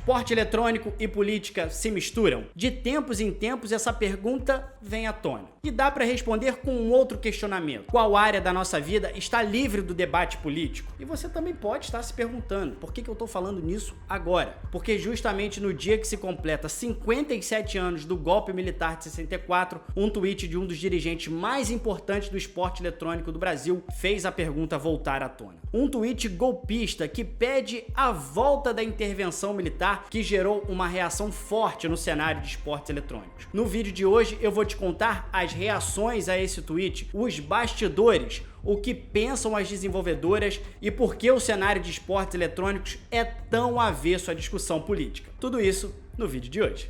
Esporte eletrônico e política se misturam? De tempos em tempos essa pergunta vem à tona. E dá para responder com um outro questionamento. Qual área da nossa vida está livre do debate político? E você também pode estar se perguntando, por que eu estou falando nisso agora? Porque justamente no dia que se completa 57 anos do golpe militar de 64, um tweet de um dos dirigentes mais importantes do esporte eletrônico do Brasil fez a pergunta voltar à tona. Um tweet golpista que pede a volta da intervenção militar que gerou uma reação forte no cenário de esportes eletrônicos. No vídeo de hoje eu vou te contar as reações a esse tweet, os bastidores, o que pensam as desenvolvedoras e por que o cenário de esportes eletrônicos é tão avesso à discussão política. Tudo isso no vídeo de hoje.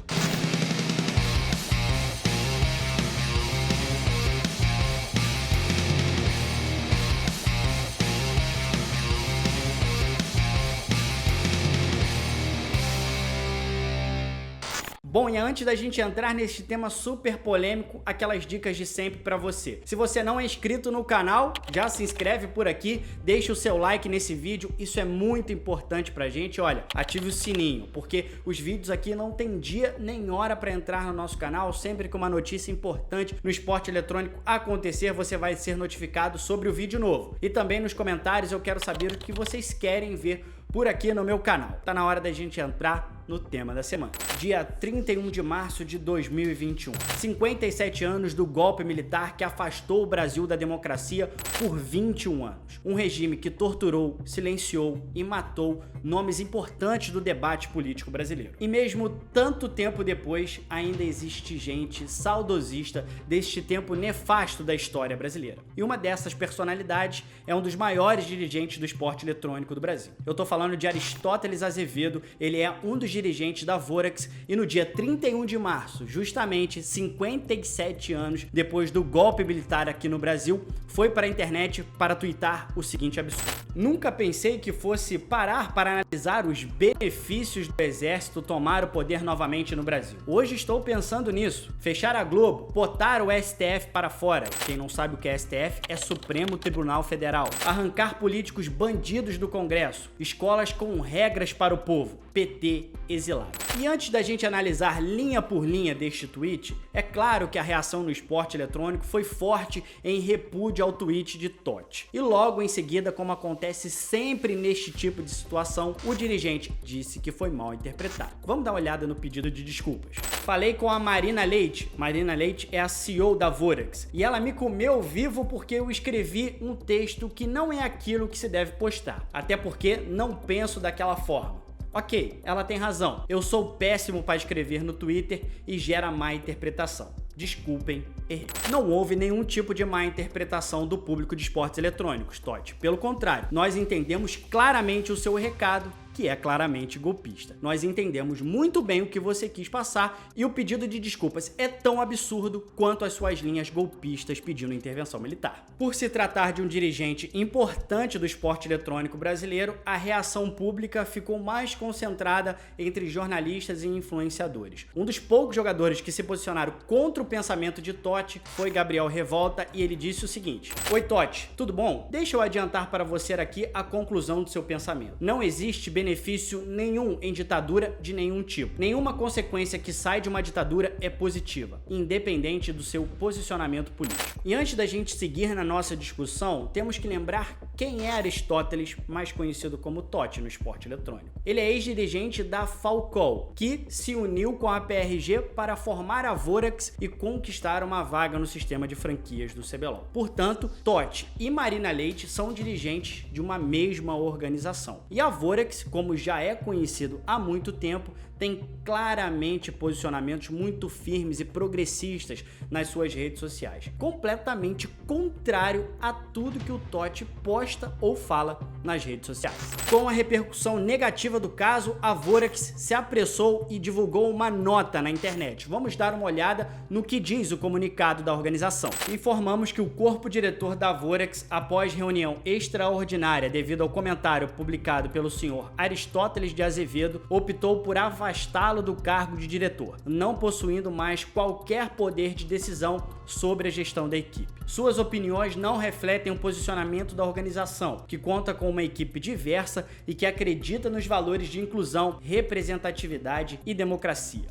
Bom, e antes da gente entrar nesse tema super polêmico, aquelas dicas de sempre para você. Se você não é inscrito no canal, já se inscreve por aqui, deixa o seu like nesse vídeo, isso é muito importante pra gente. Olha, ative o sininho, porque os vídeos aqui não tem dia nem hora para entrar no nosso canal. Sempre que uma notícia importante no esporte eletrônico acontecer, você vai ser notificado sobre o vídeo novo. E também nos comentários eu quero saber o que vocês querem ver por aqui no meu canal. Tá na hora da gente entrar no tema da semana. Dia 31 de março de 2021. 57 anos do golpe militar que afastou o Brasil da democracia por 21 anos. Um regime que torturou, silenciou e matou nomes importantes do debate político brasileiro. E mesmo tanto tempo depois, ainda existe gente saudosista deste tempo nefasto da história brasileira. E uma dessas personalidades é um dos maiores dirigentes do esporte eletrônico do Brasil. Eu tô falando de Aristóteles Azevedo, ele é um dos dirigentes da Vorax e no dia 31 de março, justamente 57 anos depois do golpe militar aqui no Brasil, foi para a internet para tuitar o seguinte absurdo. Nunca pensei que fosse parar para analisar os benefícios do exército tomar o poder novamente no Brasil. Hoje estou pensando nisso. Fechar a Globo, botar o STF para fora. Quem não sabe o que é STF é Supremo Tribunal Federal. Arrancar políticos bandidos do Congresso. Escolas com regras para o povo. PT exilado. E antes da gente analisar linha por linha deste tweet, é claro que a reação no esporte eletrônico foi forte em repúdio ao tweet de Totti. E logo em seguida, como acontece sempre neste tipo de situação, o dirigente disse que foi mal interpretado. Vamos dar uma olhada no pedido de desculpas. Falei com a Marina Leite. Marina Leite é a CEO da Vorax. E ela me comeu vivo porque eu escrevi um texto que não é aquilo que se deve postar. Até porque não penso daquela forma. Ok, ela tem razão. Eu sou péssimo para escrever no Twitter e gera má interpretação. Desculpem, errei. Não houve nenhum tipo de má interpretação do público de esportes eletrônicos, Totti. Pelo contrário, nós entendemos claramente o seu recado, que é claramente golpista. Nós entendemos muito bem o que você quis passar e o pedido de desculpas é tão absurdo quanto as suas linhas golpistas pedindo intervenção militar. Por se tratar de um dirigente importante do esporte eletrônico brasileiro, a reação pública ficou mais concentrada entre jornalistas e influenciadores. Um dos poucos jogadores que se posicionaram contra o pensamento de Totti foi Gabriel Revolta e ele disse o seguinte: Oi Totti, tudo bom? Deixa eu adiantar para você aqui a conclusão do seu pensamento. Não existe benefício nenhum em ditadura de nenhum tipo. Nenhuma consequência que sai de uma ditadura é positiva, independente do seu posicionamento político. E antes da gente seguir na nossa discussão, temos que lembrar quem é Aristóteles, mais conhecido como Totti no esporte eletrônico. Ele é ex-dirigente da Falcao, que se uniu com a PRG para formar a Vorax e conquistar uma vaga no sistema de franquias do CBLOL. Portanto, Totti e Marina Leite são dirigentes de uma mesma organização. E a Vorax, como já é conhecido há muito tempo, tem claramente posicionamentos muito firmes e progressistas nas suas redes sociais, completamente contrário a tudo que o Totti posta ou fala nas redes sociais. Com a repercussão negativa do caso, a Vorax se apressou e divulgou uma nota na internet. Vamos dar uma olhada no que diz o comunicado da organização. Informamos que o corpo diretor da Vorax, após reunião extraordinária devido ao comentário publicado pelo senhor Aristóteles de Azevedo, optou por afastá-lo do cargo de diretor, não possuindo mais qualquer poder de decisão sobre a gestão da equipe. Suas opiniões não refletem o posicionamento da organização, que conta com uma equipe diversa e que acredita nos valores de inclusão, representatividade e democracia.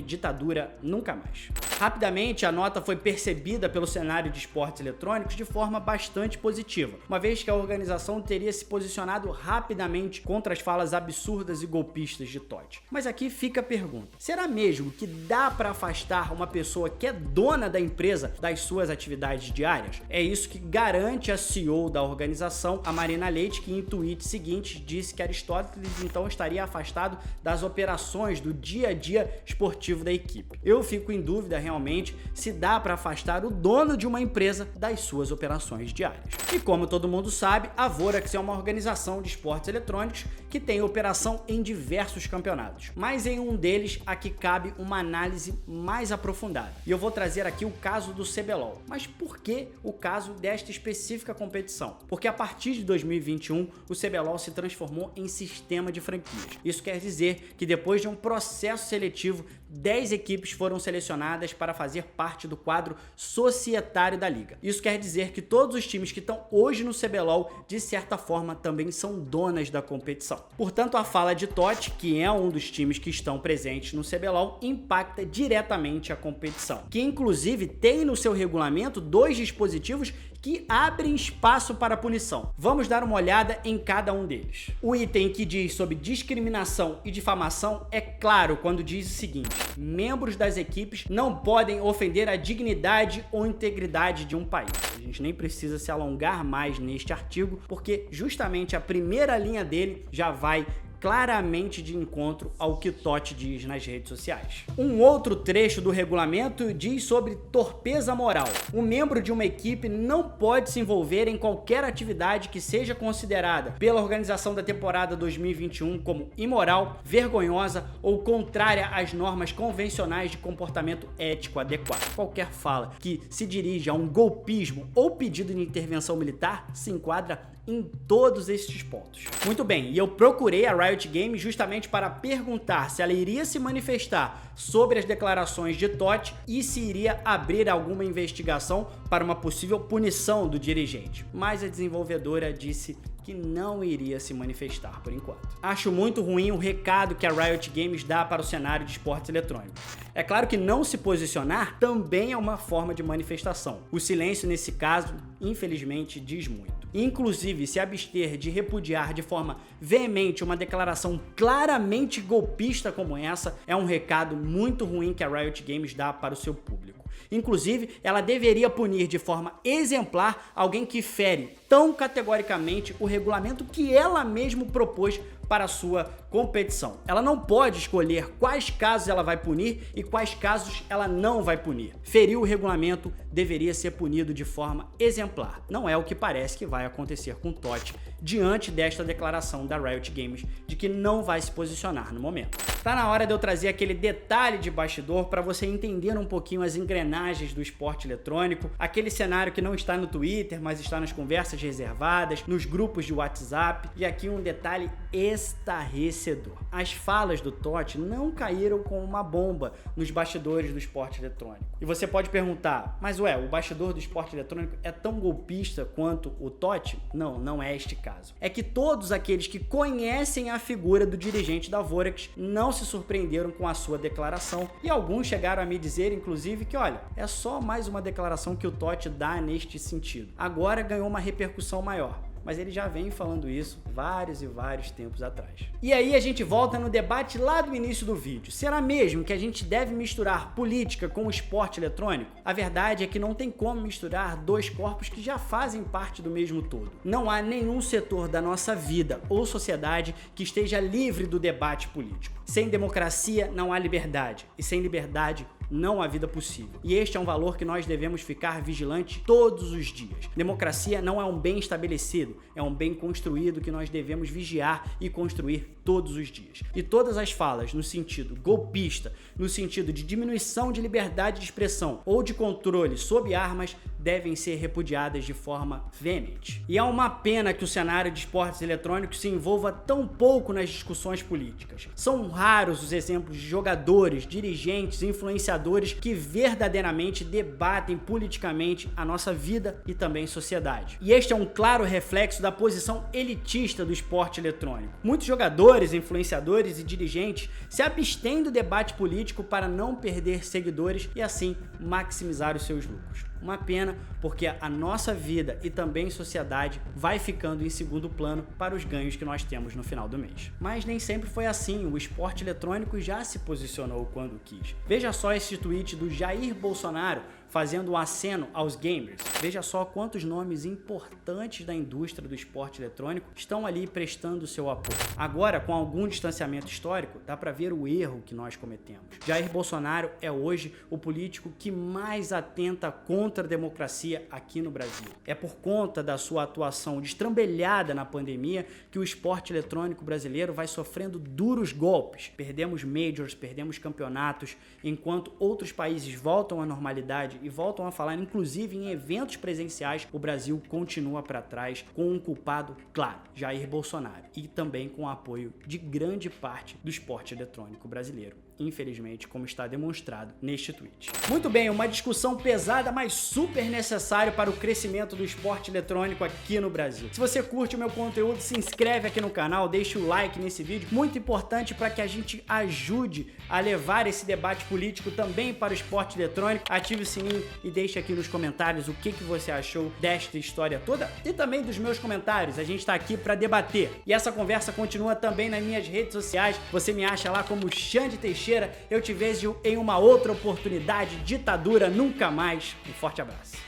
#ditadura nunca mais. Rapidamente, a nota foi percebida pelo cenário de esportes eletrônicos de forma bastante positiva, uma vez que a organização teria se posicionado rapidamente contra as falas absurdas e golpistas de Totti. Mas aqui fica a pergunta: será mesmo que dá para afastar uma pessoa que é dona da empresa das suas atividades diárias? É isso que garante a CEO da organização, a Marina Leite, que em tweets seguintes disse que Aristóteles então estaria afastado das operações do dia a dia esportivo da equipe. Eu fico em dúvida realmente se dá para afastar o dono de uma empresa das suas operações diárias. E como todo mundo sabe, a Vorax é uma organização de esportes eletrônicos que tem operação em diversos campeonatos, mas em um deles aqui cabe uma análise mais aprofundada. E eu vou trazer aqui o caso do CBLOL. Mas por que o caso desta específica competição? Porque a partir de 2021, o CBLOL se transformou em sistema de franquias. Isso quer dizer que depois de um processo seletivo, 10 equipes foram selecionadas para fazer parte do quadro societário da liga. Isso quer dizer que todos os times que estão hoje no CBLOL, de certa forma, também são donas da competição. Portanto, a fala de Totti, que é um dos times que estão presentes no CBLOL, impacta diretamente a competição, que inclusive tem no seu regulamento 2 dispositivos que abrem espaço para punição. Vamos dar uma olhada em cada um deles. O item que diz sobre discriminação e difamação é claro quando diz o seguinte: membros das equipes não podem ofender a dignidade ou integridade de um país. A gente nem precisa se alongar mais neste artigo, porque justamente a primeira linha dele já vai claramente de encontro ao que Totti diz nas redes sociais. Um outro trecho do regulamento diz sobre torpeza moral. Um membro de uma equipe não pode se envolver em qualquer atividade que seja considerada pela organização da temporada 2021 como imoral, vergonhosa ou contrária às normas convencionais de comportamento ético adequado. Qualquer fala que se dirige a um golpismo ou pedido de intervenção militar se enquadra em todos estes pontos. Muito bem, e eu procurei a Riot Games justamente para perguntar se ela iria se manifestar sobre as declarações de Totti e se iria abrir alguma investigação para uma possível punição do dirigente. Mas a desenvolvedora disse que não iria se manifestar por enquanto. Acho muito ruim o recado que a Riot Games dá para o cenário de esportes eletrônicos. É claro que não se posicionar também é uma forma de manifestação. O silêncio nesse caso, infelizmente, diz muito. Inclusive, se abster de repudiar de forma veemente uma declaração claramente golpista como essa é um recado muito ruim que a Riot Games dá para o seu público. Inclusive, ela deveria punir de forma exemplar alguém que fere tão categoricamente o regulamento que ela mesma propôs para a sua competição. Ela não pode escolher quais casos ela vai punir e quais casos ela não vai punir. Ferir o regulamento deveria ser punido de forma exemplar. Não é o que parece que vai acontecer com Totti diante desta declaração da Riot Games de que não vai se posicionar no momento. Tá na hora de eu trazer aquele detalhe de bastidor para você entender um pouquinho as engrenagens do esporte eletrônico, aquele cenário que não está no Twitter, mas está nas conversas reservadas, nos grupos de WhatsApp. E aqui um detalhe estarrecedor. As falas do Totti não caíram como uma bomba nos bastidores do esporte eletrônico. E você pode perguntar, mas ué, o bastidor do esporte eletrônico é tão golpista quanto o Totti? Não, não é este caso. É que todos aqueles que conhecem a figura do dirigente da Vorax não se surpreenderam com a sua declaração e alguns chegaram a me dizer, inclusive, que olha, é só mais uma declaração que o Totti dá neste sentido. Agora ganhou uma repercussão maior. Mas ele já vem falando isso vários e vários tempos atrás. E aí a gente volta no debate lá do início do vídeo. Será mesmo que a gente deve misturar política com o esporte eletrônico? A verdade é que não tem como misturar dois corpos que já fazem parte do mesmo todo. Não há nenhum setor da nossa vida ou sociedade que esteja livre do debate político. Sem democracia não há liberdade, e sem liberdade não há vida possível. E este é um valor que nós devemos ficar vigilantes todos os dias. Democracia não é um bem estabelecido, é um bem construído que nós devemos vigiar e construir todos os dias. E todas as falas no sentido golpista, no sentido de diminuição de liberdade de expressão ou de controle sob armas, devem ser repudiadas de forma veemente. E é uma pena que o cenário de esportes eletrônicos se envolva tão pouco nas discussões políticas. São raros os exemplos de jogadores, dirigentes, influenciadores que verdadeiramente debatem politicamente a nossa vida e também sociedade. E este é um claro reflexo da posição elitista do esporte eletrônico. Muitos jogadores, influenciadores e dirigentes se abstêm do debate político para não perder seguidores e assim maximizar os seus lucros. Uma pena, porque a nossa vida e também sociedade vai ficando em segundo plano para os ganhos que nós temos no final do mês. Mas nem sempre foi assim, o esporte eletrônico já se posicionou quando quis. Veja só esse tweet do Jair Bolsonaro fazendo um aceno aos gamers. Veja só quantos nomes importantes da indústria do esporte eletrônico estão ali prestando seu apoio. Agora, com algum distanciamento histórico, dá para ver o erro que nós cometemos. Jair Bolsonaro é hoje o político que mais atenta contra a democracia aqui no Brasil. É por conta da sua atuação destrambelhada na pandemia que o esporte eletrônico brasileiro vai sofrendo duros golpes. Perdemos majors, perdemos campeonatos, enquanto outros países voltam à normalidade e voltam a falar, inclusive em eventos presenciais, o Brasil continua para trás com um culpado claro, Jair Bolsonaro, e também com o apoio de grande parte do esporte eletrônico brasileiro, infelizmente, como está demonstrado neste tweet. Muito bem, uma discussão pesada, mas super necessária para o crescimento do esporte eletrônico aqui no Brasil. Se você curte o meu conteúdo, se inscreve aqui no canal, deixa o like nesse vídeo, muito importante para que a gente ajude a levar esse debate político também para o esporte eletrônico. Ative o sininho e deixe aqui nos comentários o que você achou desta história toda e também dos meus comentários. A gente está aqui para debater. E essa conversa continua também nas minhas redes sociais. Você me acha lá como Xande Teixeira. Eu te vejo em uma outra oportunidade. Ditadura nunca mais. Um forte abraço.